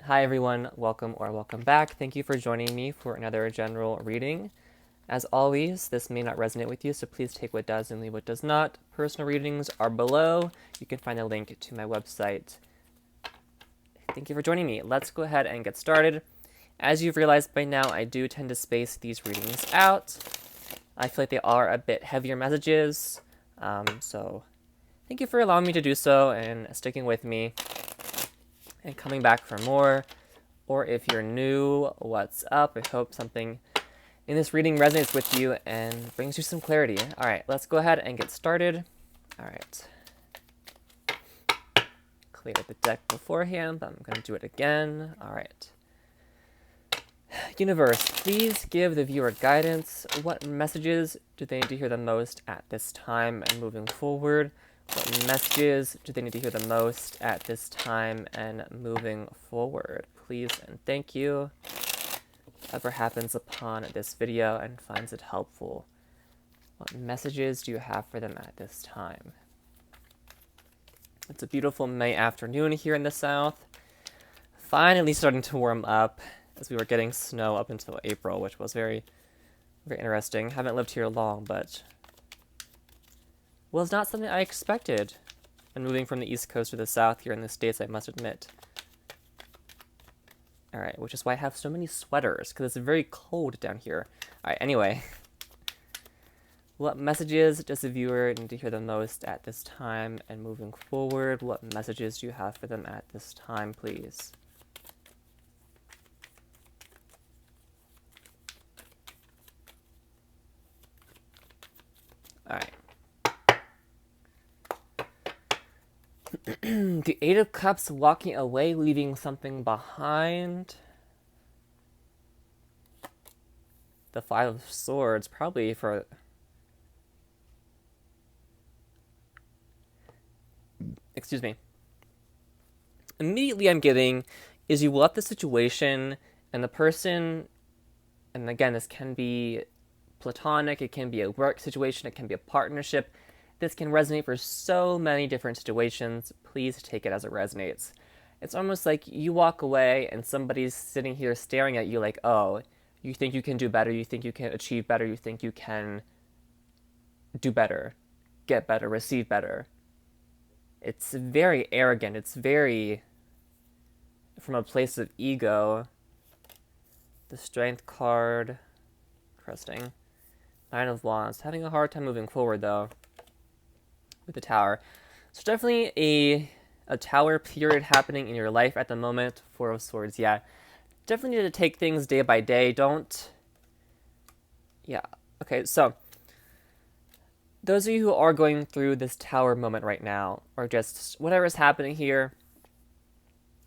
Hi everyone, welcome or welcome back. Thank you for joining me for another general reading. As always, this may not resonate with you, so please take what does and leave what does not. Personal readings are below. You can find a link to my website. Thank you for joining me. Let's go ahead and get started. As you've realized by now, I do tend to space these readings out. I feel like they are a bit heavier messages, so thank you for allowing me to do so and sticking with me and coming back for more. Or if you're new, what's up? I hope something in this reading resonates with you and brings you some clarity. All right, let's go ahead and get started. All right. Cleared the deck beforehand, but I'm going to do it again. All right. Universe, please give the viewer guidance. What messages do they need to hear the most at this time and moving forward? What messages do they need to hear the most at this time and moving forward? Please and thank you. Whatever happens upon this video and finds it helpful. What messages do you have for them at this time? It's a beautiful May afternoon here in the south. Finally starting to warm up as we were getting snow up until April, which was very, very interesting. Haven't lived here long, but was not something I expected. And moving from the East Coast to the South here in the States, I must admit. Alright, which is why I have so many sweaters, because it's very cold down here. Alright, anyway. What messages does the viewer need to hear the most at this time and moving forward? What messages do you have for them at this time, please? Alright. The Eight of Cups, walking away, leaving something behind. The Five of Swords, probably for... Excuse me. Immediately I'm getting is you left the situation and the person, and again, this can be platonic, it can be a work situation, it can be a partnership. This can resonate for so many different situations. Please take it as it resonates. It's almost like you walk away and somebody's sitting here staring at you like, oh, you think you can do better, you think you can achieve better, you think you can do better, get better, receive better. It's very arrogant. It's very from a place of ego. The Strength card. Interesting. Nine of Wands. Having a hard time moving forward, though, with the Tower. So definitely a Tower period happening in your life at the moment. Four of Swords, yeah. Definitely need to take things day by day. Don't... Yeah. Okay, so... Those of you who are going through this Tower moment right now, or just whatever is happening here,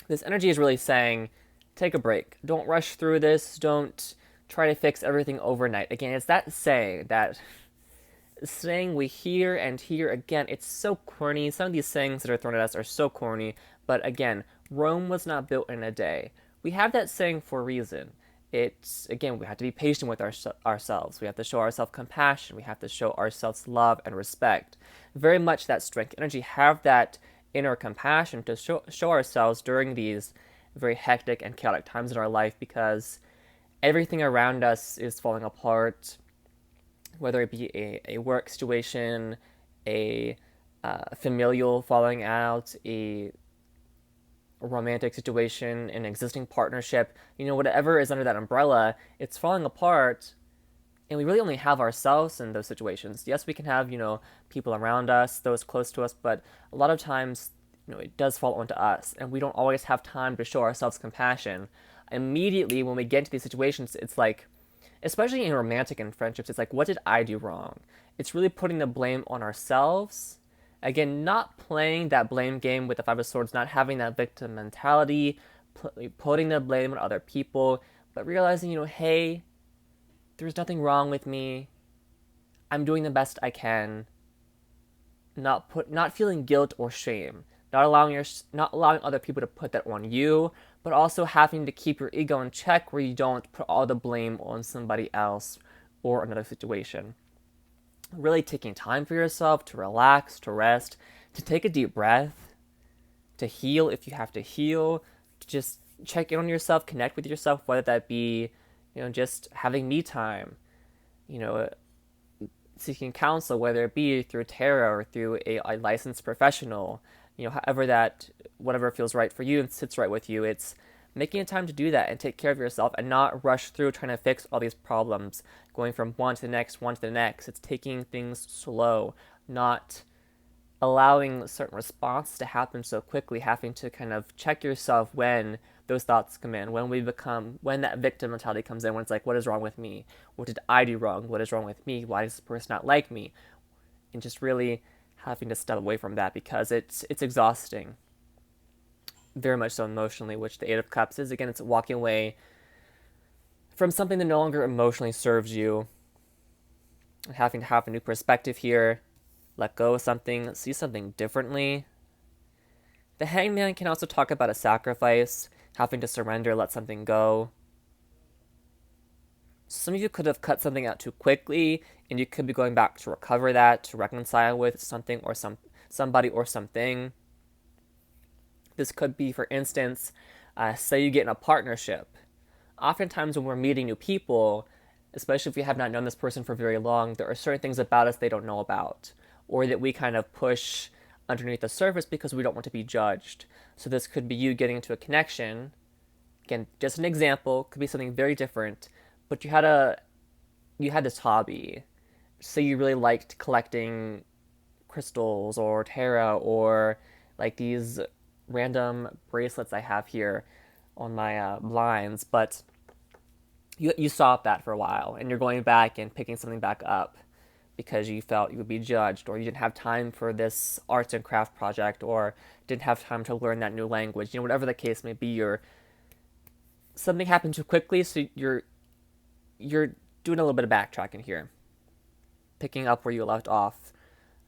this energy is really saying, take a break. Don't rush through this. Don't try to fix everything overnight. Again, it's that saying we hear and hear again. It's so corny. Some of these sayings that are thrown at us are so corny. But again, Rome was not built in a day. We have that saying for a reason. It's, again, we have to be patient with ourselves. We have to show ourselves compassion. We have to show ourselves love and respect. Very much that strength energy, have that inner compassion to show ourselves during these very hectic and chaotic times in our life, because everything around us is falling apart, whether it be a work situation, a familial falling out, a romantic situation, an existing partnership, whatever is under that umbrella, it's falling apart, and we really only have ourselves in those situations. Yes, we can have, people around us, those close to us, but a lot of times, it does fall onto us, and we don't always have time to show ourselves compassion. Immediately, when we get into these situations, it's like, especially in romantic and friendships, it's like, what did I do wrong? It's really putting the blame on ourselves. Again, not playing that blame game with the Five of Swords, not having that victim mentality, putting the blame on other people, but realizing, hey, there's nothing wrong with me. I'm doing the best I can. Not feeling guilt or shame. Not allowing other people to put that on you, but also having to keep your ego in check where you don't put all the blame on somebody else or another situation. Really taking time for yourself to relax, to rest, to take a deep breath, to heal if you have to heal, to just check in on yourself, connect with yourself, whether that be, just having me time, you know, seeking counsel, whether it be through tarot or through a licensed professional, however that, whatever feels right for you and sits right with you. It's making a time to do that and take care of yourself and not rush through trying to fix all these problems, going from one to the next, one to the next. It's taking things slow, not allowing a certain response to happen so quickly, having to kind of check yourself when those thoughts come in, when that victim mentality comes in, when it's like, what is wrong with me? What did I do wrong? What is wrong with me? Why does this person not like me? And just really having to step away from that, because it's exhausting, very much so emotionally, which the Eight of Cups is. Again, it's walking away from something that no longer emotionally serves you, and having to have a new perspective here, let go of something, see something differently. The Hangman can also talk about a sacrifice, having to surrender, let something go. Some of you could have cut something out too quickly, and you could be going back to recover that, to reconcile with something or somebody or something. This could be, for instance, say you get in a partnership. Oftentimes when we're meeting new people, especially if we have not known this person for very long, there are certain things about us they don't know about, or that we kind of push underneath the surface because we don't want to be judged. So this could be you getting into a connection. Again, just an example, could be something very different, but you had this hobby. Say you really liked collecting crystals or tarot or like these random bracelets I have here on my blinds, but you stopped that for a while and you're going back and picking something back up because you felt you would be judged, or you didn't have time for this arts and craft project, or didn't have time to learn that new language. Whatever the case may be, something happened too quickly, so you're doing a little bit of backtracking here, picking up where you left off.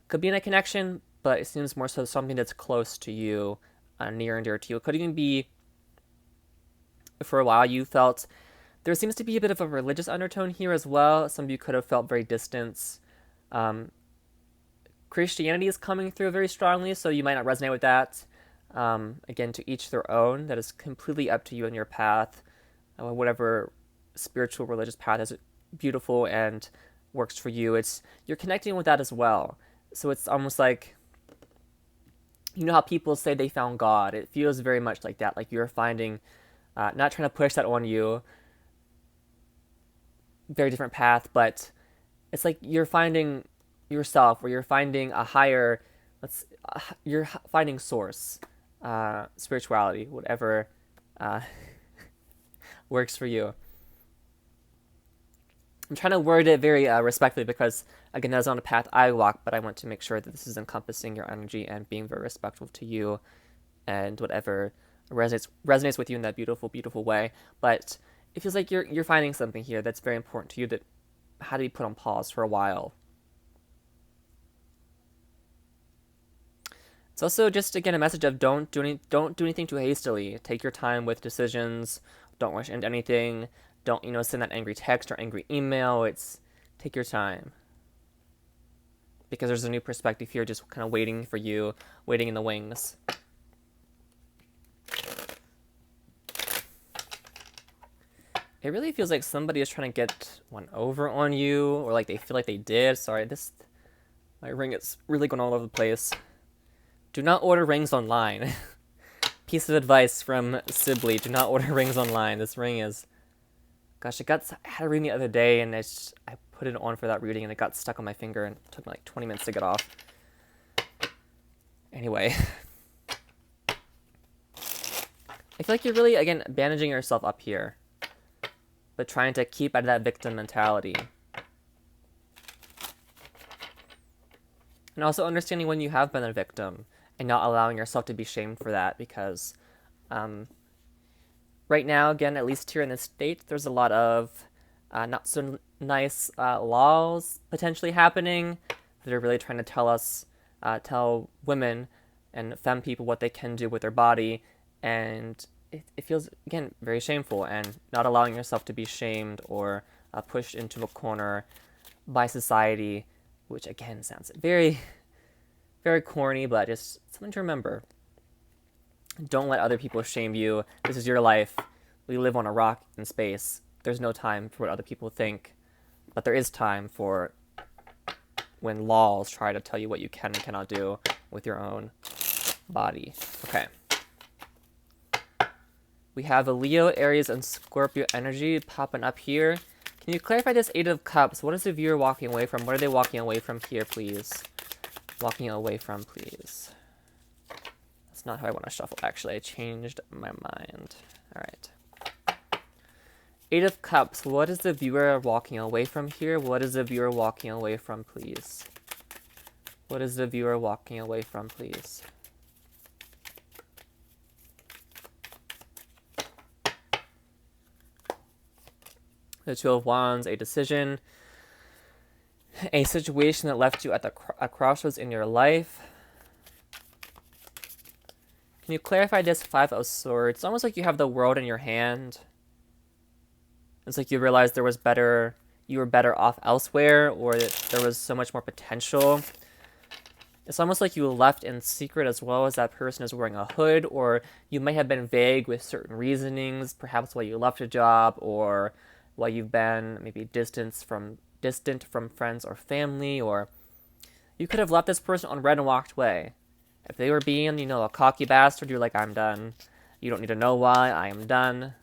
Could be in a connection, but it seems more so something that's close to you, near and dear to you. It could even be, for a while, you felt there seems to be a bit of a religious undertone here as well. Some of you could have felt very distant. Christianity is coming through very strongly, so you might not resonate with that. Again, to each their own. That is completely up to you and your path. Whatever spiritual, religious path is beautiful and works for you. You're connecting with that as well. So it's almost like, how people say they found God. It feels very much like that. Like you're finding, not trying to push that on you, very different path, but it's like you're finding yourself, or you're finding a higher, you're finding source, spirituality, whatever works for you. I'm trying to word it very respectfully because, again, that's not a path I walk, but I want to make sure that this is encompassing your energy and being very respectful to you and whatever resonates with you in that beautiful, beautiful way. But it feels like you're finding something here that's very important to you that had to be put on pause for a while. It's also just, again, a message of don't do anything too hastily. Take your time with decisions. Don't rush into anything. Don't, send that angry text or angry email. Take your time. Because there's a new perspective here just kind of waiting for you, waiting in the wings. It really feels like somebody is trying to get one over on you, or like they feel like they did. Sorry, my ring is really going all over the place. Do not order rings online. Piece of advice from Sibley: do not order rings online. This ring is, gosh, I had a ring the other day, and I put it on for that reading, and it got stuck on my finger, and it took me like 20 minutes to get off. Anyway, I feel like you're really, again, bandaging yourself up here, but trying to keep out of that victim mentality. And also understanding when you have been a victim and not allowing yourself to be shamed for that, because right now, again, at least here in the States, there's a lot of not so nice laws potentially happening that are really trying to tell women and femme people what they can do with their body, and it feels, again, very shameful, and not allowing yourself to be shamed or pushed into a corner by society, which, again, sounds very, very corny, but just something to remember. Don't let other people shame you. This is your life. We live on a rock in space. There's no time for what other people think, but there is time for when laws try to tell you what you can and cannot do with your own body. Okay. We have a Leo, Aries, and Scorpio energy popping up here. Can you clarify this Eight of Cups? What is the viewer walking away from? What are they walking away from here, please? Walking away from, please. That's not how I want to shuffle, actually. I changed my mind. All right. Eight of Cups. What is the viewer walking away from here? What is the viewer walking away from, please? What is the viewer walking away from, please? The Two of Wands, a decision, a situation that left you at a crossroads in your life. Can you clarify this Five of Swords? It's almost like you have the world in your hand. It's like you realized you were better off elsewhere, or that there was so much more potential. It's almost like you left in secret as well as that person is wearing a hood, or you might have been vague with certain reasonings, perhaps why you left a job, or why you've been maybe distant from friends or family, or you could have left this person on red and walked away. If they were being, a cocky bastard, you're like, I'm done. You don't need to know why, I am done.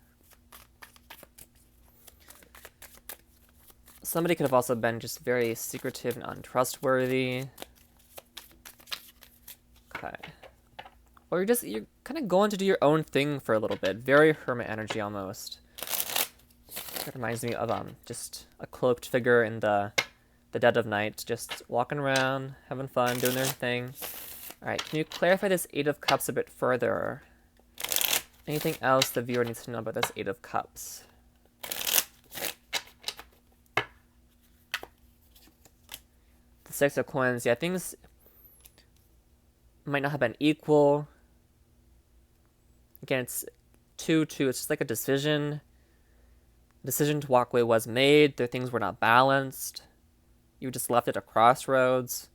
Somebody could have also been just very secretive and untrustworthy. Okay. Or you're kind of going to do your own thing for a little bit. Very hermit energy almost. It reminds me of just a cloaked figure in the dead of night, just walking around, having fun, doing their thing. Alright, can you clarify this Eight of Cups a bit further? Anything else the viewer needs to know about this Eight of Cups? The Six of Coins, yeah, things might not have been equal. Again, it's 2-2, it's just like a decision. Decision to walk away was made. Their things were not balanced. You just left at a crossroads.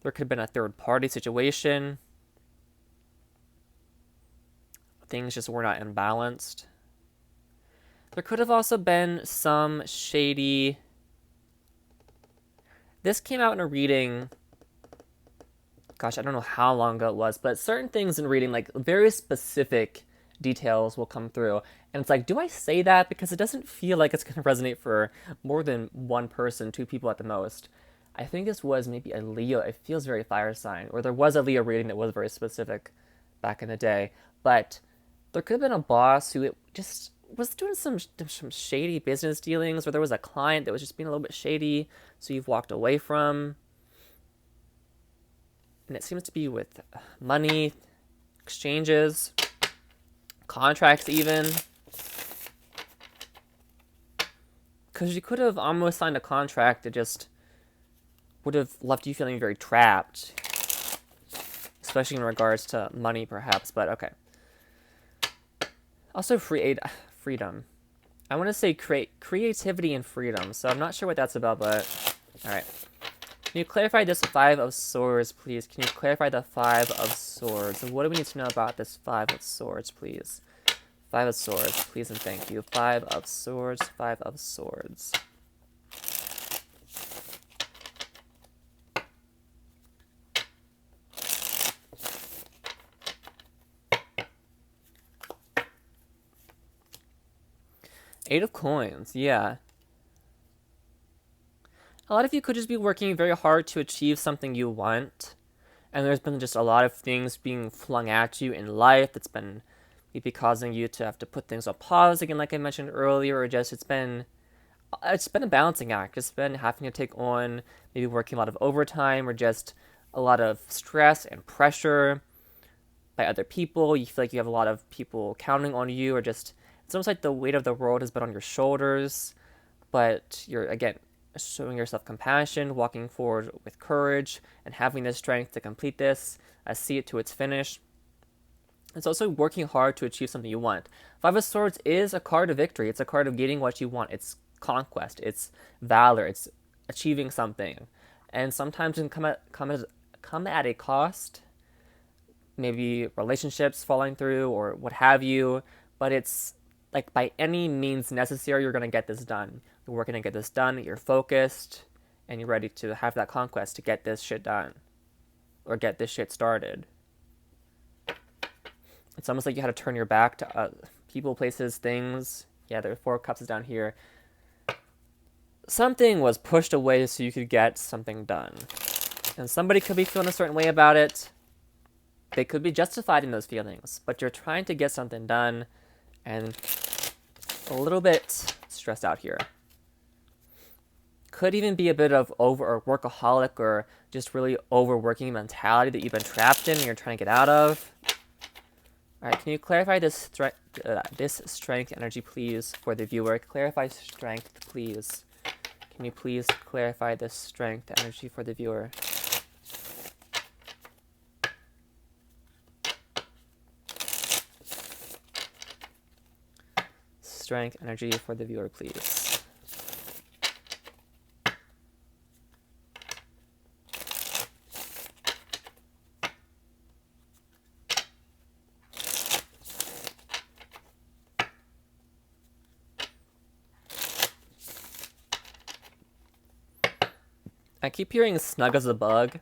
There could have been a third-party situation. Things just were not imbalanced. There could have also been some shady... This came out in a reading... Gosh, I don't know how long ago it was, but certain things in reading, like very specific details will come through. And it's like, do I say that? Because it doesn't feel like it's going to resonate for more than one person, two people at the most. I think this was maybe a Leo. It feels very fire sign. Or there was a Leo reading that was very specific back in the day. But there could have been a boss who just was doing some shady business dealings, or there was a client that was just being a little bit shady, so you've walked away from. And it seems to be with money, exchanges, contracts even. Because you could have almost signed a contract that just would have left you feeling very trapped. Especially in regards to money, perhaps. But okay. Also, freedom. I want to say creativity and freedom. So I'm not sure what that's about, but... Alright. Can you clarify this Five of Swords, please? Can you clarify the Five of Swords? What do we need to know about this Five of Swords, please? Five of Swords, please and thank you. Five of Swords, Five of Swords. Eight of Coins, yeah. A lot of you could just be working very hard to achieve something you want. And there's been just a lot of things being flung at you in life that's been maybe causing you to have to put things on pause again, like I mentioned earlier, or just it's been a balancing act. It's been having to take on maybe working a lot of overtime, or just a lot of stress and pressure by other people. You feel like you have a lot of people counting on you, or just it's almost like the weight of the world has been on your shoulders, but you're again showing yourself compassion, walking forward with courage, and having the strength to complete this, see it to its finish. It's also working hard to achieve something you want. Five of Swords is a card of victory. It's a card of getting what you want. It's conquest. It's valor. It's achieving something. And sometimes it can come at a cost. maybe relationships falling through or what have you, but it's like by any means necessary, you're going to get this done. You're working to get this done, you're focused, and you're ready to have that conquest to get this shit done or get this shit started. It's almost like you had to turn your back to people, places, things. Yeah, there are 4 cups down here. Something was pushed away so you could get something done. And somebody could be feeling a certain way about it. They could be justified in those feelings, but you're trying to get something done and a little bit stressed out here. Could even be a bit of over or workaholic or just really overworking mentality that you've been trapped in and you're trying to get out of. All right, can you clarify this strength energy, please, for the viewer? Clarify strength, please. Can you please clarify this strength energy for the viewer? Strength energy for the viewer, please. I keep hearing snug as a bug,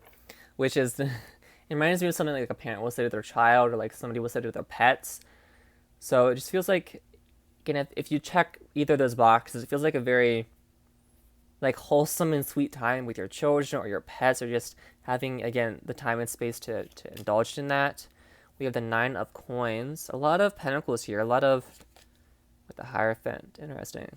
which is, it reminds me of something like a parent will say to their child or like somebody will say to their pets. So it just feels like, again, if you check either of those boxes, it feels like a very like wholesome and sweet time with your children or your pets, or just having, again, the time and space to indulge in that. We have the 9 of Coins. A lot of Pentacles here. A lot of, with the Hierophant. Interesting.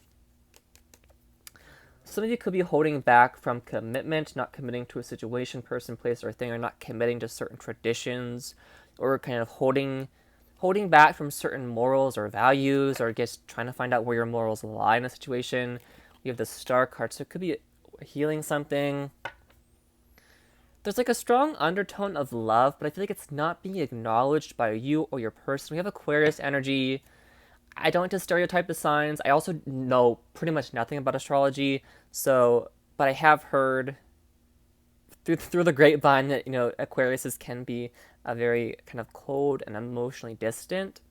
Some of you could be holding back from commitment, not committing to a situation, person, place, or thing, or not committing to certain traditions, or kind of holding back from certain morals or values, or just trying to find out where your morals lie in a situation. We have the Star card, so it could be healing something. There's like a strong undertone of love, but I feel like it's not being acknowledged by you or your person. We have Aquarius energy. I don't like to stereotype the signs. I also know pretty much nothing about astrology, so, but I have heard through the grapevine that, Aquariuses can be a very kind of cold and emotionally distant.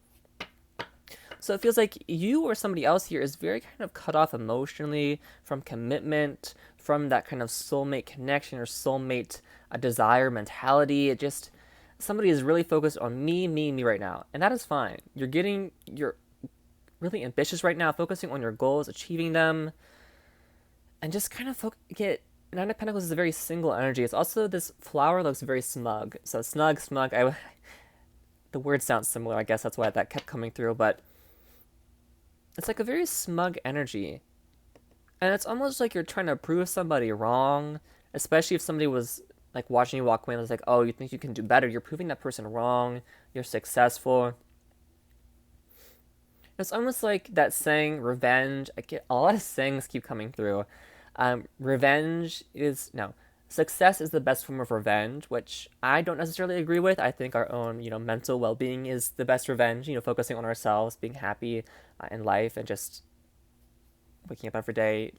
So it feels like you or somebody else here is very kind of cut off emotionally from commitment, from that kind of soulmate connection or soulmate desire mentality. It just, somebody is really focused on me right now, and that is fine. You're really ambitious right now, focusing on your goals, achieving them, and just kind of get. 9 of Pentacles is a very single energy. It's also, this flower looks very smug. So smug. The word sounds similar. I guess that's why that kept coming through. But it's like a very smug energy, and it's almost like you're trying to prove somebody wrong. Especially if somebody was like watching you walk away and was like, "Oh, you think you can do better?" You're proving that person wrong. You're successful. It's almost like that saying, revenge. I get a lot of sayings keep coming through. Success is the best form of revenge, which I don't necessarily agree with. I think our own, mental well-being is the best revenge, focusing on ourselves, being happy in life, and just waking up every day,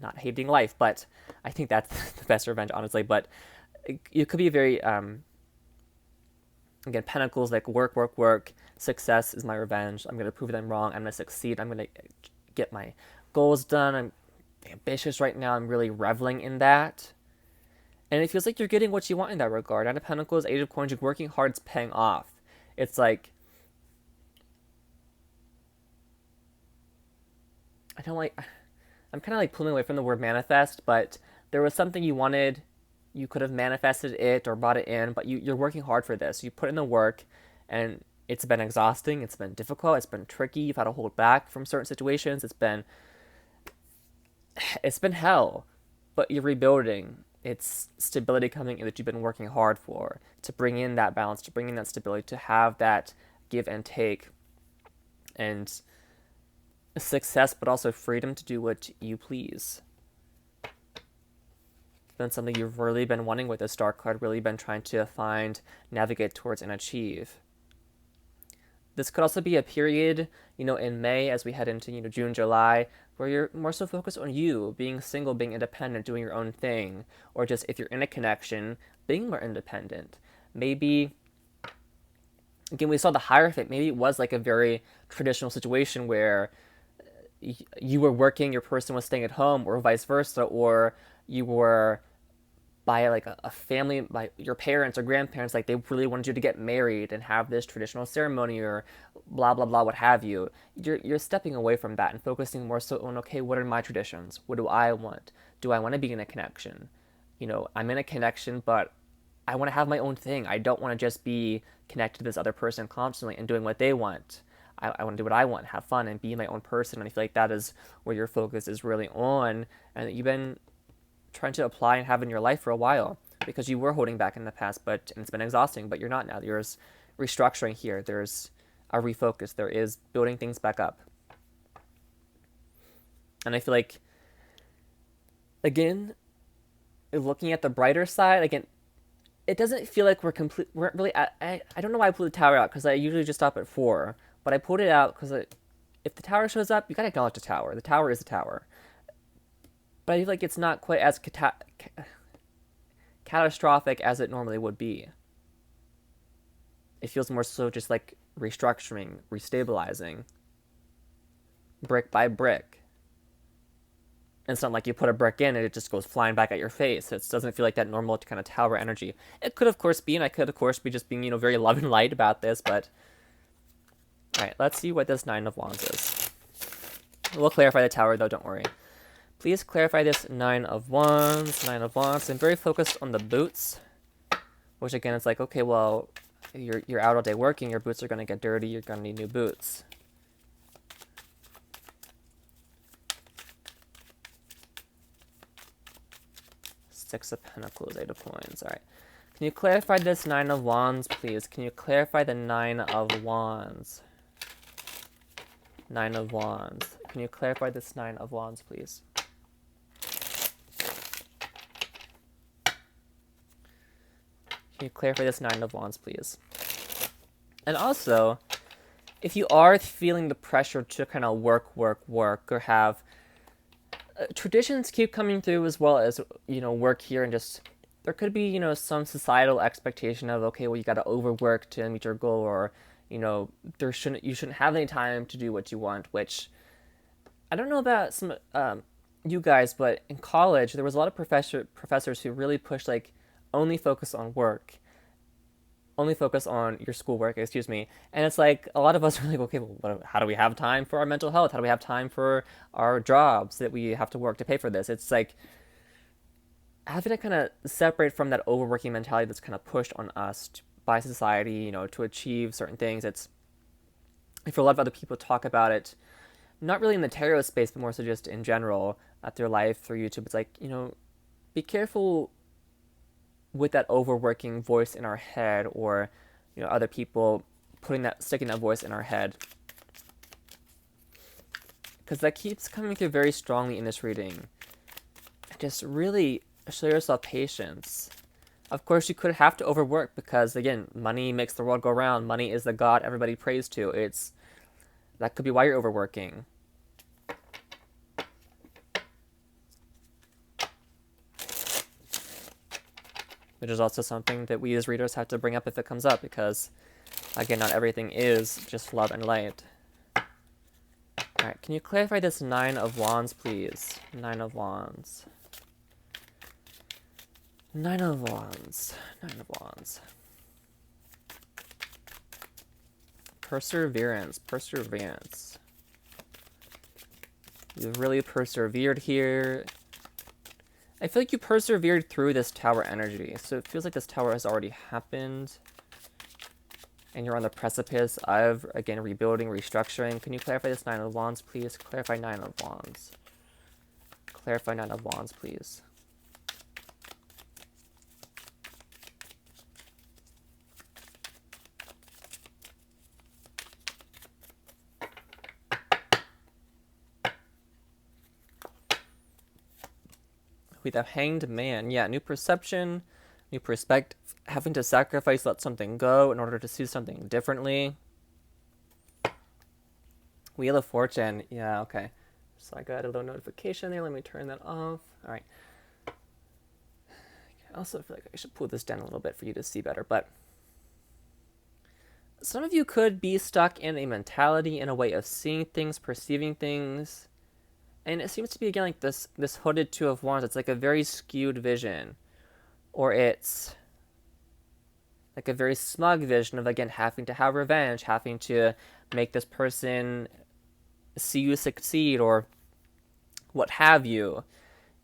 not hating life. But I think that's the best revenge, honestly. But it could be very, again, Pentacles, like work. Success is my revenge. I'm going to prove them wrong. I'm going to succeed. I'm going to get my goals done. I'm ambitious right now. I'm really reveling in that. And it feels like you're getting what you want in that regard. 9 of Pentacles, 8 of Coins, you're working hard, it's paying off. It's like, I'm kind of like pulling away from the word manifest, but there was something you wanted, you could have manifested it or brought it in, but you're working hard for this. You put in the work, and it's been exhausting, it's been difficult, it's been tricky, you've had to hold back from certain situations, it's been hell, but you're rebuilding. It's stability coming in that you've been working hard for, to bring in that balance, to bring in that stability, to have that give and take, and success, but also freedom to do what you please. It's been something you've really been wanting with this Star card, really been trying to find, navigate towards, and achieve. This could also be a period, in May as we head into, June, July, where you're more so focused on you, being single, being independent, doing your own thing, or just if you're in a connection, being more independent. Maybe again, we saw the Hierophant. Maybe it was like a very traditional situation where you were working, your person was staying at home, or vice versa, or you were by like a family, by your parents or grandparents, like they really wanted you to get married and have this traditional ceremony or blah blah blah, what have you. You're stepping away from that and focusing more so on, okay, what are my traditions? What do I want? Do I want to be in a connection? I'm in a connection, but I want to have my own thing. I don't want to just be connected to this other person constantly and doing what they want. I want to do what I want, have fun, and be my own person. And I feel like that is where your focus is really on, and that you've been trying to apply and have in your life for a while, because you were holding back in the past, but and it's been exhausting. But you're not now. There's restructuring here. There's a refocus. There is building things back up. And I feel like, again, looking at the brighter side, again, it doesn't feel like we're really I don't know why I pulled the tower out, because I usually just stop at 4, but I pulled it out because if the tower shows up, you gotta acknowledge the tower. The tower is the tower. But I feel like it's not quite as catastrophic as it normally would be. It feels more so just like restructuring, restabilizing, brick by brick. And it's not like you put a brick in and it just goes flying back at your face. It doesn't feel like that normal kind of tower energy. It could, of course, be, and I could, of course, be just being, very love and light about this, but... Alright, let's see what this 9 of Wands is. We'll clarify the tower, though, don't worry. Please clarify this 9 of Wands. 9 of Wands. I'm very focused on the boots, which, again, it's like, okay, well, you're out all day working, your boots are going to get dirty, you're going to need new boots. Six of Pentacles, 8 of Coins. All right. Can you clarify this 9 of Wands, please? Can you clarify the 9 of Wands? 9 of Wands. Can you clarify this 9 of Wands, please? Can you clarify this 9 of Wands, please? And also, if you are feeling the pressure to kind of work, or have traditions keep coming through, as well as, work here, and just, there could be, some societal expectation of, okay, well, you got to overwork to meet your goal, or, you shouldn't have any time to do what you want, which, I don't know about some, you guys, but in college, there was a lot of professors who really pushed, like, only focus on work, only focus on your schoolwork, excuse me. And it's like, a lot of us are like, okay, well, how do we have time for our mental health? How do we have time for our jobs that we have to work to pay for this? It's like, having to kind of separate from that overworking mentality that's kind of pushed on us by society, to achieve certain things. It's, I feel a lot of other people talk about it, not really in the tarot space, but more so just in general, at their life through YouTube. It's like, be careful with that overworking voice in our head, or other people sticking that voice in our head, because that keeps coming through very strongly in this reading. Just really show yourself patience. Of course, you could have to overwork, because again, money makes the world go round. Money is the god everybody prays to. That could be why you're overworking. Which is also something that we as readers have to bring up if it comes up, because, again, not everything is just love and light. Alright, can you clarify this 9 of Wands, please? 9 of Wands. 9 of Wands. 9 of Wands. Perseverance. You've really persevered here. I feel like you persevered through this tower energy, so it feels like this tower has already happened, and you're on the precipice of, again, rebuilding, restructuring. Can you clarify this 9 of Wands, please? Clarify 9 of Wands. Clarify 9 of Wands, please. With a Hanged Man. Yeah, new perception, new perspective, having to sacrifice, let something go in order to see something differently. Wheel of Fortune. Yeah, okay. So I got a little notification there. Let me turn that off. All right. I also feel like I should pull this down a little bit for you to see better, but some of you could be stuck in a mentality, in a way of seeing things, perceiving things. And it seems to be, again, like this hooded Two of Wands. It's like a very skewed vision. Or it's like a very smug vision of, again, having to have revenge, having to make this person see you succeed, or what have you.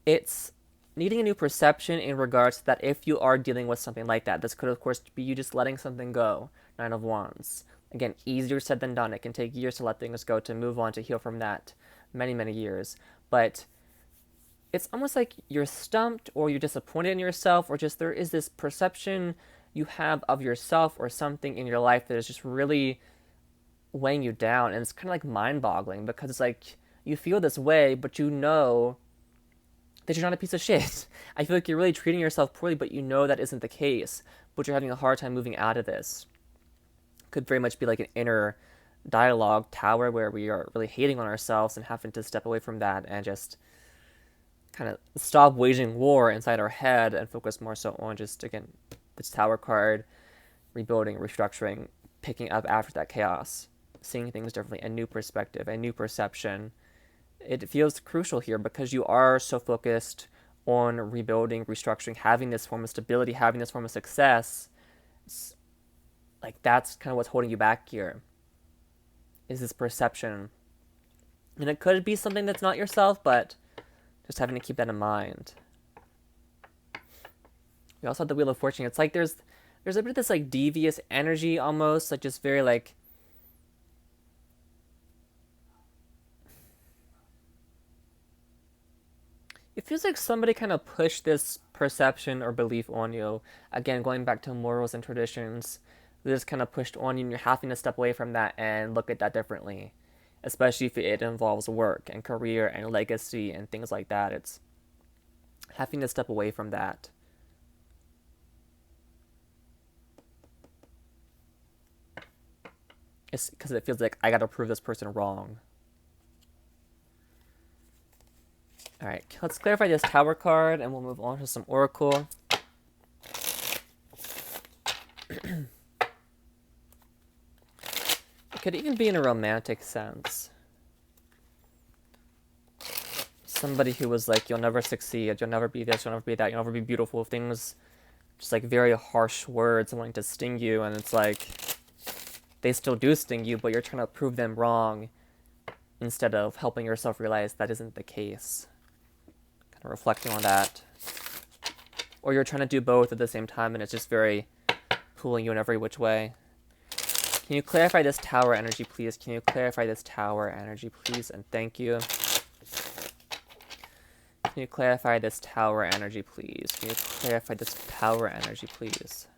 It's needing a new perception in regards to that if you are dealing with something like that. This could, of course, be you just letting something go. Nine of Wands. Again, easier said than done. It can take years to let things go, to move on, to heal from that. Many, many years. But it's almost like you're stumped, or you're disappointed in yourself, or just there is this perception you have of yourself or something in your life that is just really weighing you down. And it's kind of like mind-boggling, because it's like you feel this way, but you know that you're not a piece of shit. I feel like you're really treating yourself poorly, but you know that isn't the case. But you're having a hard time moving out of this. Could very much be like an inner dialogue tower where we are really hating on ourselves and having to step away from that and just kind of stop waging war inside our head and focus more so on just, again, this tower card, rebuilding, restructuring, picking up after that chaos, seeing things differently, a new perspective, a new perception. It feels crucial here because you are so focused on rebuilding, restructuring, having this form of stability, having this form of success. It's like that's kind of what's holding you back here, is this perception. And it could be something that's not yourself, but just having to keep that in mind. We also have the Wheel of Fortune. It's like there's a bit of this like devious energy almost, like just very like it feels like somebody kind of pushed this perception or belief on you. Again, going back to morals and traditions, they just kind of pushed on you, and you're having to step away from that and look at that differently. Especially if it involves work and career and legacy and things like that. It's having to step away from that. It's because it feels like I got to prove this person wrong. All right, let's clarify this Tower card, and we'll move on to some Oracle. It could even be in a romantic sense. Somebody who was like, you'll never succeed, you'll never be this, you'll never be that, you'll never be beautiful. Things, just like very harsh words wanting to sting you, and it's like, they still do sting you, but you're trying to prove them wrong instead of helping yourself realize that isn't the case. Kind of reflecting on that. Or you're trying to do both at the same time, and it's just very pulling you in every which way. Can you clarify this Tower energy, please? Can you clarify this Tower energy, please? And thank you. Can you clarify this Tower energy, please? Can you clarify this Tower energy, please?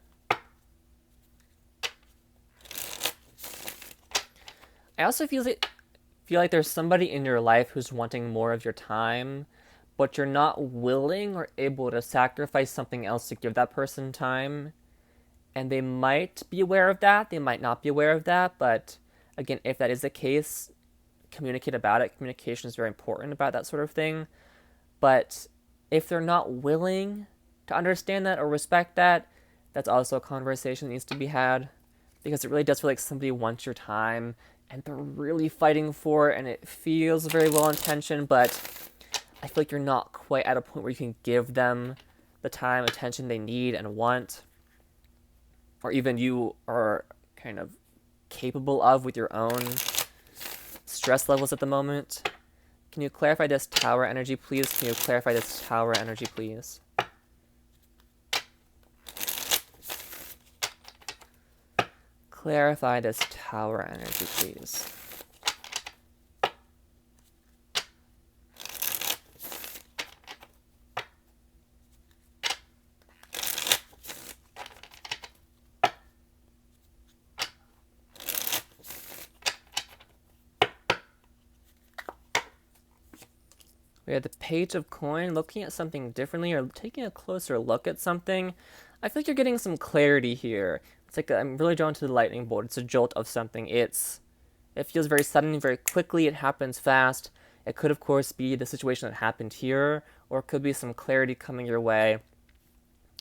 I also feel like there's somebody in your life who's wanting more of your time, but you're not willing or able to sacrifice something else to give that person time. And they might be aware of that, they might not be aware of that, but again, if that is the case, communicate about it. Communication is very important about that sort of thing. But if they're not willing to understand that or respect that, that's also a conversation that needs to be had, because it really does feel like somebody wants your time and they're really fighting for it, and it feels very well intentioned, but I feel like you're not quite at a point where you can give them the time, attention they need and want, or even you are kind of capable of with your own stress levels at the moment. Can you clarify this Tower energy, please? Can you clarify this Tower energy, please? Clarify this Tower energy, please. We have the Page of Coin, looking at something differently or taking a closer look at something. I feel like you're getting some clarity here. It's like I'm really drawn to the lightning bolt. It's a jolt of something. It feels very sudden, very quickly. It happens fast. It could, of course, be the situation that happened here, or it could be some clarity coming your way.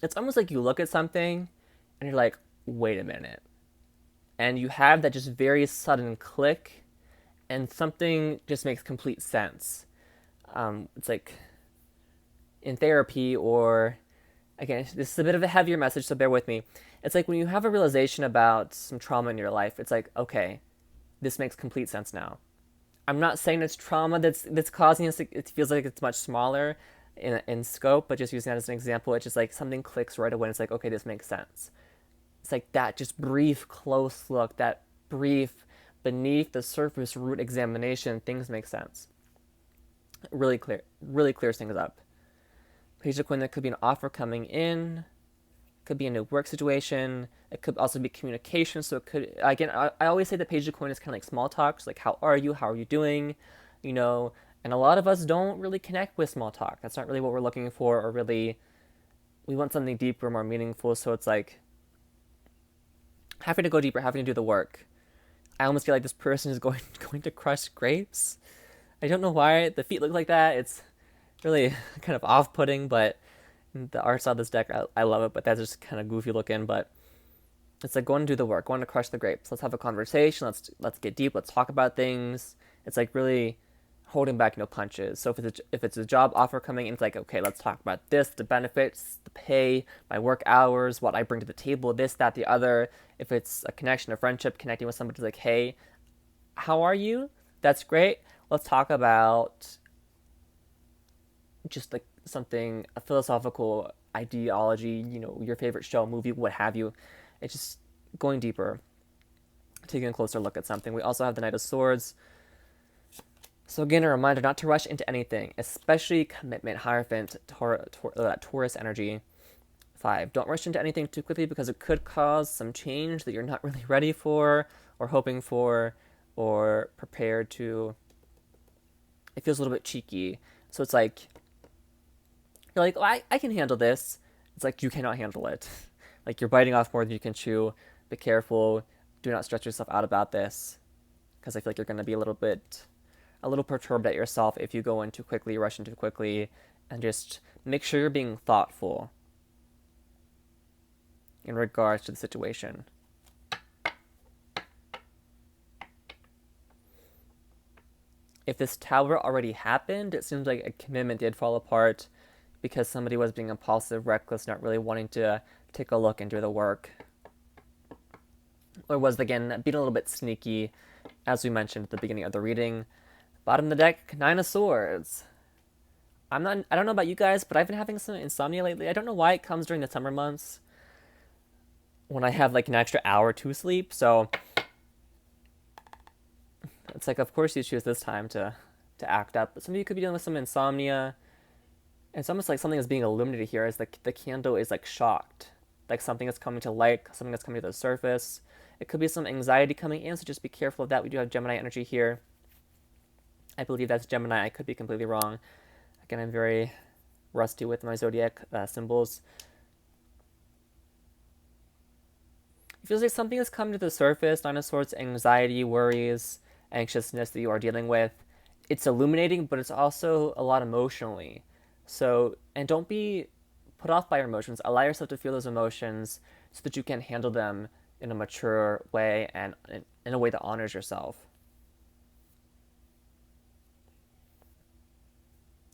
It's almost like you look at something and you're like, wait a minute. and you have that just very sudden click, and something just makes complete sense. It's like in therapy, or again, this is a bit of a heavier message, so bear with me. It's like when you have a realization about some trauma in your life, it's like, okay, this makes complete sense now. I'm not saying it's trauma that's causing us. It feels like it's much smaller in scope, but just using that as an example, it's just like something clicks right away. And it's like, okay, this makes sense. It's like that just brief close look, that brief beneath the surface root examination, things make sense. Really clears things up. Page of Coin, that could be an offer coming in, could be a new work situation. It could also be communication. So it could, again, I always say the Page of Coin is kind of like small talks, like how are you? How are you doing? You know, and a lot of us don't really connect with small talk. That's not really what we're looking for, or really, we want something deeper, more meaningful. So it's like having to go deeper, having to do the work. I almost feel like this person is going to crush grapes. I don't know why the feet look like that. It's really kind of off-putting, but the art style of this deck, I love it, but that's just kind of goofy looking. But it's like going to do the work, going to crush the grapes. Let's have a conversation. Let's get deep. Let's talk about things. It's like really holding back no punches. So if it's a job offer coming in, it's like, okay, let's talk about this, the benefits, the pay, my work hours, what I bring to the table, this, that, the other. If it's a connection, a friendship, connecting with somebody, like, hey, how are you? That's great. Let's talk about just like something, a philosophical ideology, your favorite show, movie, what have you. It's just going deeper, taking a closer look at something. We also have the Knight of Swords. So again, a reminder not to rush into anything, especially commitment, Hierophant, Taurus energy. 5, don't rush into anything too quickly because it could cause some change that you're not really ready for or hoping for or prepared to. It feels a little bit cheeky. So it's like, you're like, oh, I can handle this. It's like, you cannot handle it. Like, you're biting off more than you can chew. Be careful. Do not stress yourself out about this, because I feel like you're going to be a little perturbed at yourself if you go in too quickly, rush in too quickly, and just make sure you're being thoughtful in regards to the situation. If this tower already happened, it seems like a commitment did fall apart because somebody was being impulsive, reckless, not really wanting to take a look and do the work. Or was, again, being a little bit sneaky, as we mentioned at the beginning of the reading. Bottom of the deck, 9 of Swords. I don't know about you guys, but I've been having some insomnia lately. I don't know why it comes during the summer months when I have like an extra hour to sleep. So it's like, of course you choose this time to act up. But some of you could be dealing with some insomnia. It's almost like something is being illuminated here as the candle is like shocked. Like something is coming to light, something that's coming to the surface. It could be some anxiety coming in, so just be careful of that. We do have Gemini energy here. I believe that's Gemini. I could be completely wrong. Again, I'm very rusty with my zodiac symbols. It feels like something is coming to the surface. 9 of Swords, anxiety, worries, anxiousness that you are dealing with. It's illuminating, but it's also a lot emotionally. So, and don't be put off by your emotions. Allow yourself to feel those emotions so that you can handle them in a mature way and in a way that honors yourself.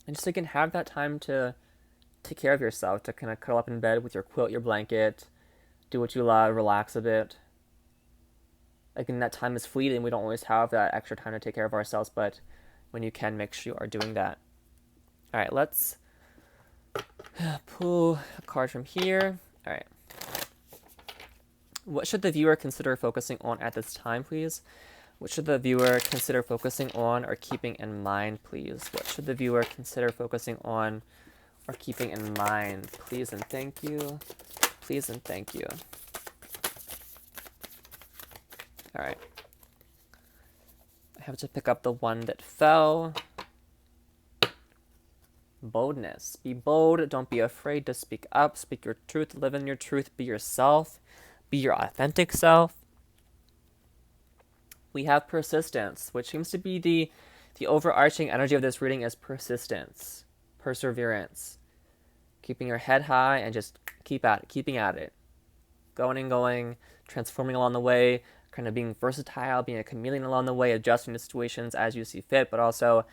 And just again, have that time to take care of yourself, to kind of curl up in bed with your quilt, your blanket, do what you love, relax a bit. Again, that time is fleeting. We don't always have that extra time to take care of ourselves, but when you can, make sure you are doing that. All right, let's pull a card from here. All right. What should the viewer consider focusing on at this time, please? What should the viewer consider focusing on or keeping in mind, please? What should the viewer consider focusing on or keeping in mind? Please and thank you. Please and thank you. All right. I have to pick up the one that fell. Boldness. Be bold. Don't be afraid to speak up. Speak your truth. Live in your truth. Be yourself. Be your authentic self. We have persistence, which seems to be the overarching energy of this reading is persistence, perseverance, keeping your head high and just keeping at it, going and going, transforming along the way, kind of being versatile, being a chameleon along the way, adjusting to situations as you see fit, but also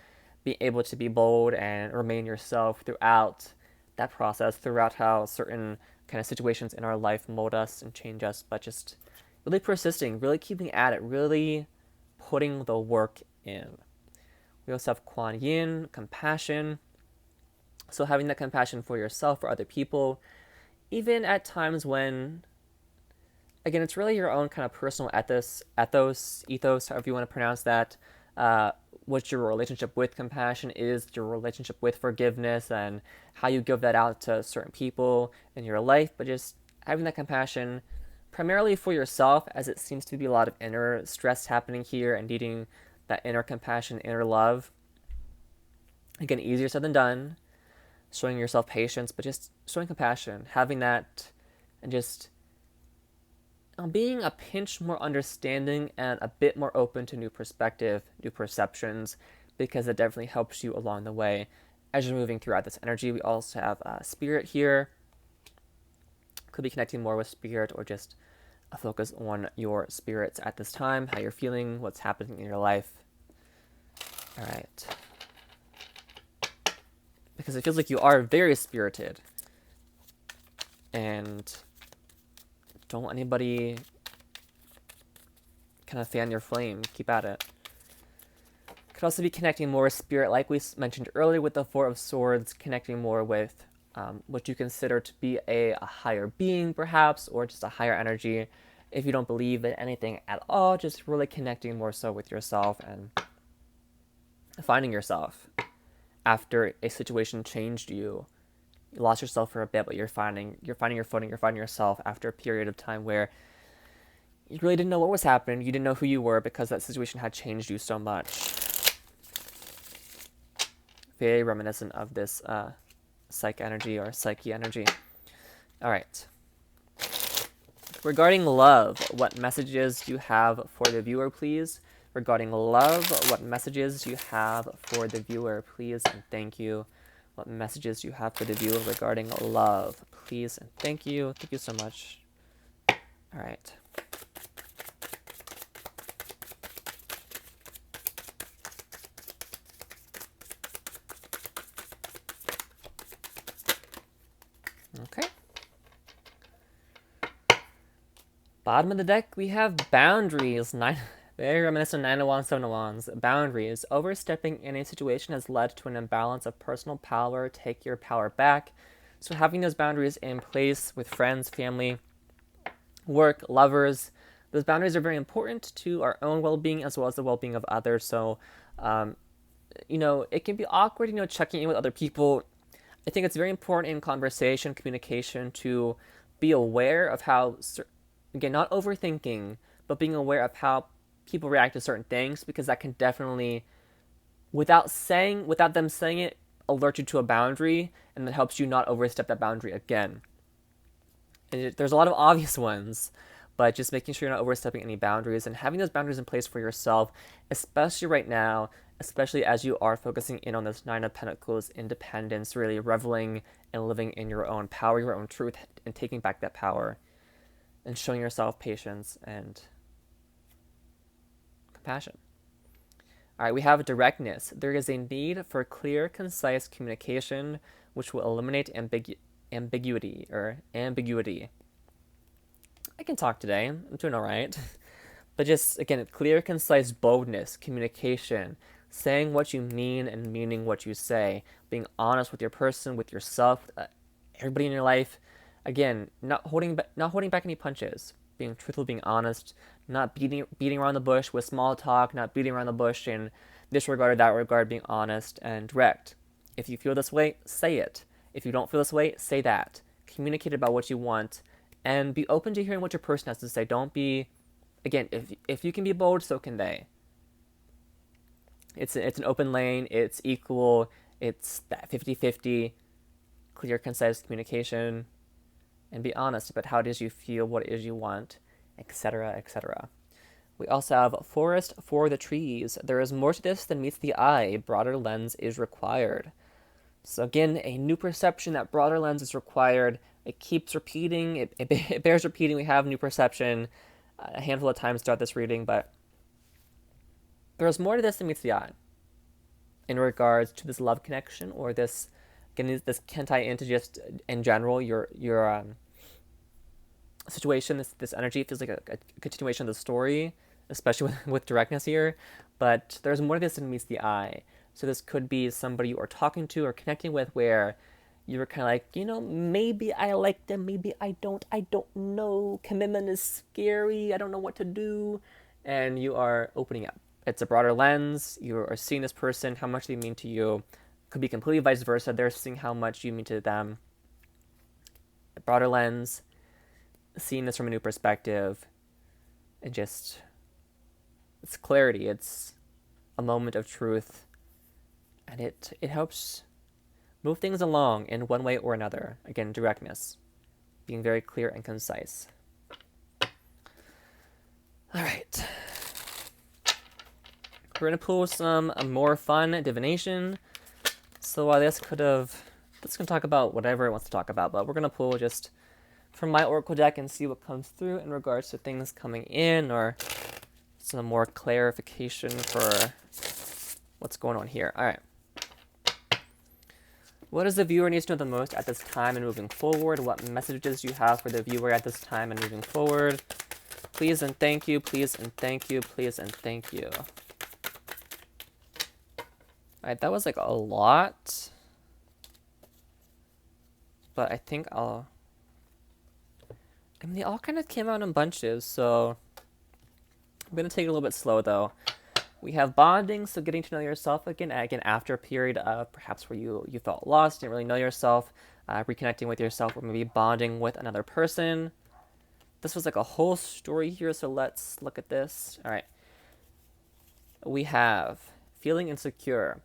being able to be bold and remain yourself throughout that process, throughout how certain kind of situations in our life mold us and change us, but just really persisting, really keeping at it, really putting the work in. We also have Kuan Yin, compassion. So having that compassion for yourself, for other people, even at times when, again, it's really your own kind of personal ethos, however you want to pronounce that. What your relationship with compassion is, your relationship with forgiveness, and how you give that out to certain people in your life. But just having that compassion primarily for yourself, as it seems to be a lot of inner stress happening here and needing that inner compassion, inner love. Again, easier said than done. Showing yourself patience, but just showing compassion, having that, and just being a pinch more understanding and a bit more open to new perspective, new perceptions, because it definitely helps you along the way as you're moving throughout this energy. We also have spirit here. Could be connecting more with spirit, or just a focus on your spirits at this time, how you're feeling, what's happening in your life. All right. Because it feels like you are very spirited. And don't let anybody kind of fan your flame. Keep at it. Could also be connecting more with spirit, like we mentioned earlier with the Four of Swords, connecting more with what you consider to be a higher being, perhaps, or just a higher energy. If you don't believe in anything at all, just really connecting more so with yourself and finding yourself after a situation changed you. You lost yourself for a bit, but you're finding your footing, you're finding yourself after a period of time where you really didn't know what was happening, you didn't know who you were because that situation had changed you so much. Very reminiscent of this psych energy or psyche energy. All right. Regarding love, what messages do you have for the viewer, please? Regarding love, what messages do you have for the viewer, please, and thank you. What messages do you have for the viewer regarding love, please, and thank you. Thank you so much. All right. Okay. Bottom of the deck, we have boundaries. Very reminiscent of 9 of Wands, 7 of Wands. Boundaries. Overstepping in a situation has led to an imbalance of personal power. Take your power back. So having those boundaries in place with friends, family, work, lovers, those boundaries are very important to our own well-being as well as the well-being of others. So, it can be awkward, checking in with other people. I think it's very important in conversation, communication, to be aware of how, again, not overthinking, but being aware of how people react to certain things, because that can definitely, without them saying it, alert you to a boundary, and that helps you not overstep that boundary again. And there's a lot of obvious ones, but just making sure you're not overstepping any boundaries and having those boundaries in place for yourself, especially right now, especially as you are focusing in on this 9 of Pentacles, independence, really reveling and living in your own power, your own truth, and taking back that power, and showing yourself patience and compassion. All right, we have directness. There is a need for clear, concise communication, which will eliminate ambiguity. I can talk today. I'm doing all right. But just, again, clear, concise boldness, communication, saying what you mean and meaning what you say, being honest with your person, with yourself, everybody in your life. Again, not holding back any punches, being truthful, being honest, not beating around the bush with small talk, not beating around the bush in this regard or that regard, being honest and direct. If you feel this way, say it. If you don't feel this way, say that. Communicate about what you want, and be open to hearing what your person has to say. Don't be, again, if you can be bold, so can they. It's an open lane, it's equal, it's that 50-50, clear, concise communication, and be honest about how it is you feel, what it is you want, etc., etc. We also have forest for the trees. There is more to this than meets the eye. A broader lens is required. So again, a new perception, that broader lens is required. It keeps repeating. It bears repeating. We have new perception. a handful of times throughout this reading, but there's more to this than meets the eye in regards to this love connection, or this, again, this can tie into just in general your situation. This energy feels like a continuation of the story, especially with directness here. But there's more to this than meets the eye. So this could be somebody you are talking to or connecting with, where you were kind of like, maybe I like them, maybe I don't. I don't know. Commitment is scary. I don't know what to do. And you are opening up. It's a broader lens. You are seeing this person, how much they mean to you. Could be completely vice versa. They're seeing how much you mean to them. A broader lens, seeing this from a new perspective, and just, it's clarity. It's a moment of truth, and it helps move things along in one way or another. Again, directness, being very clear and concise. All right. We're going to pull some more fun divination. So this can talk about whatever it wants to talk about, but we're going to pull just from my oracle deck and see what comes through in regards to things coming in, or some more clarification for what's going on here. All right. What does the viewer need to know the most at this time and moving forward? What messages do you have for the viewer at this time and moving forward? Please and thank you, please and thank you, please and thank you. Alright, that was like a lot. But I think they all kind of came out in bunches, so I'm going to take it a little bit slow, though. We have bonding, so getting to know yourself again after a period of perhaps where you felt lost, didn't really know yourself, reconnecting with yourself, or maybe bonding with another person. This was like a whole story here, so let's look at this. All right. We have feeling insecure.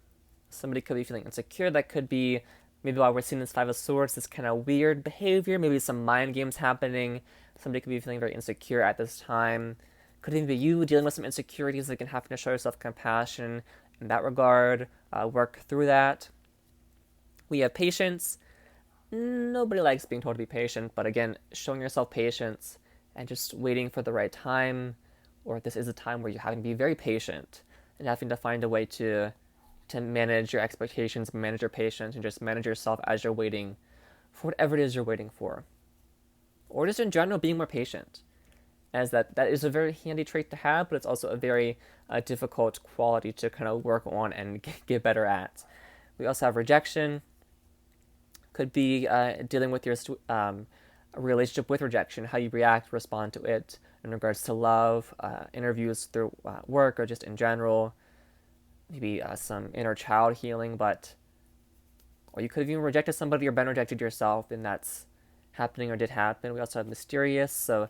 Somebody could be feeling insecure. That could be maybe while we're seeing this Five of Swords, this kind of weird behavior, maybe some mind games happening. Somebody could be feeling very insecure at this time. Could even be you dealing with some insecurities, like having to show yourself compassion in that regard, work through that. We have patience. Nobody likes being told to be patient, but again, showing yourself patience and just waiting for the right time, or this is a time where you're having to be very patient and having to find a way to manage your expectations, manage your patience, and just manage yourself as you're waiting for whatever it is you're waiting for. Or just in general, being more patient, as that is a very handy trait to have, but it's also a very difficult quality to kind of work on and get better at. We also have rejection. Could be dealing with your relationship with rejection, how you react, respond to it in regards to love, interviews through work, or just in general. Maybe some inner child healing, or you could have even rejected somebody or been rejected yourself, and that's happening or did happen. We also have mysterious, so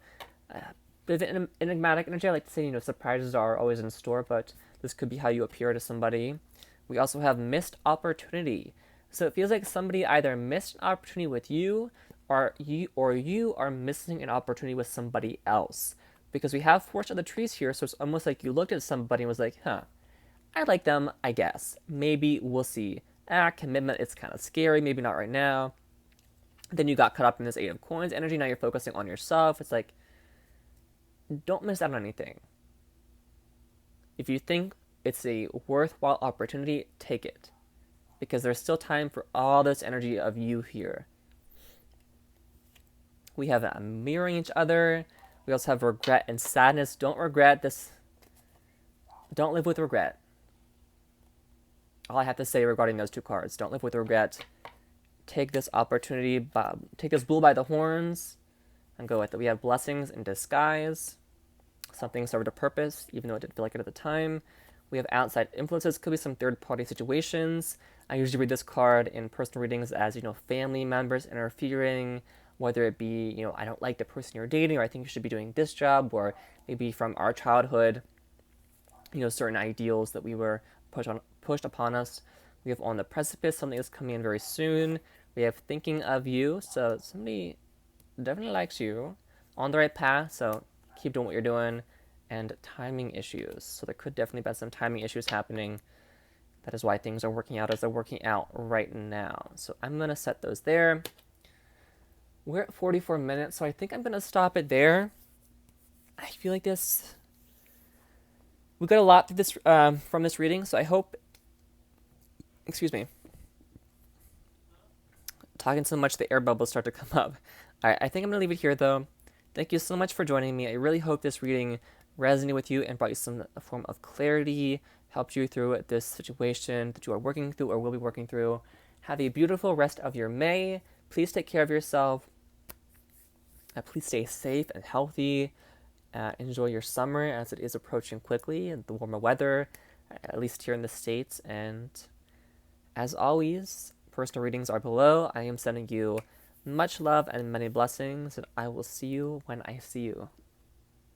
bit of an enigmatic energy. I like to say, surprises are always in store, but this could be how you appear to somebody. We also have missed opportunity. So it feels like somebody either missed an opportunity with you, or you are missing an opportunity with somebody else. Because we have Force of the Trees here, so it's almost like you looked at somebody and was like, I like them, I guess. Maybe we'll see. Commitment, it's kind of scary, maybe not right now. Then you got caught up in this Eight of Coins energy, now you're focusing on yourself. It's like, don't miss out on anything. If you think it's a worthwhile opportunity, take it. Because there's still time for all this energy of you here. We have mirroring each other. We also have regret and sadness. Don't regret this. Don't live with regret. All I have to say regarding those two cards. Don't live with regret. Take this opportunity, take this bull by the horns, and go with it. We have blessings in disguise. Something served a purpose, even though it didn't feel like it at the time. We have outside influences. Could be some third-party situations. I usually read this card in personal readings as, family members interfering, whether it be, I don't like the person you're dating, or I think you should be doing this job, or maybe from our childhood, certain ideals that we were pushed upon us. We have on the precipice, something is coming in very soon. We have thinking of you, so somebody definitely likes you, on the right path, so keep doing what you're doing. And timing issues, so there could definitely be some timing issues happening. That is why things are working out as they're working out right now. So I'm going to set those there. We're at 44 minutes, so I think I'm going to stop it there. I feel like we got a lot through this from this reading, so I hope. Excuse me. Talking so much, the air bubbles start to come up. I think I'm gonna leave it here though. Thank you so much for joining me. I really hope this reading resonated with you and brought you some form of clarity, helped you through this situation that you are working through or will be working through. Have a beautiful rest of your May. Please take care of yourself. Please stay safe and healthy. Enjoy your summer as it is approaching quickly and the warmer weather, at least here in the States. And as always, personal readings are below. I am sending you much love and many blessings, and I will see you when I see you.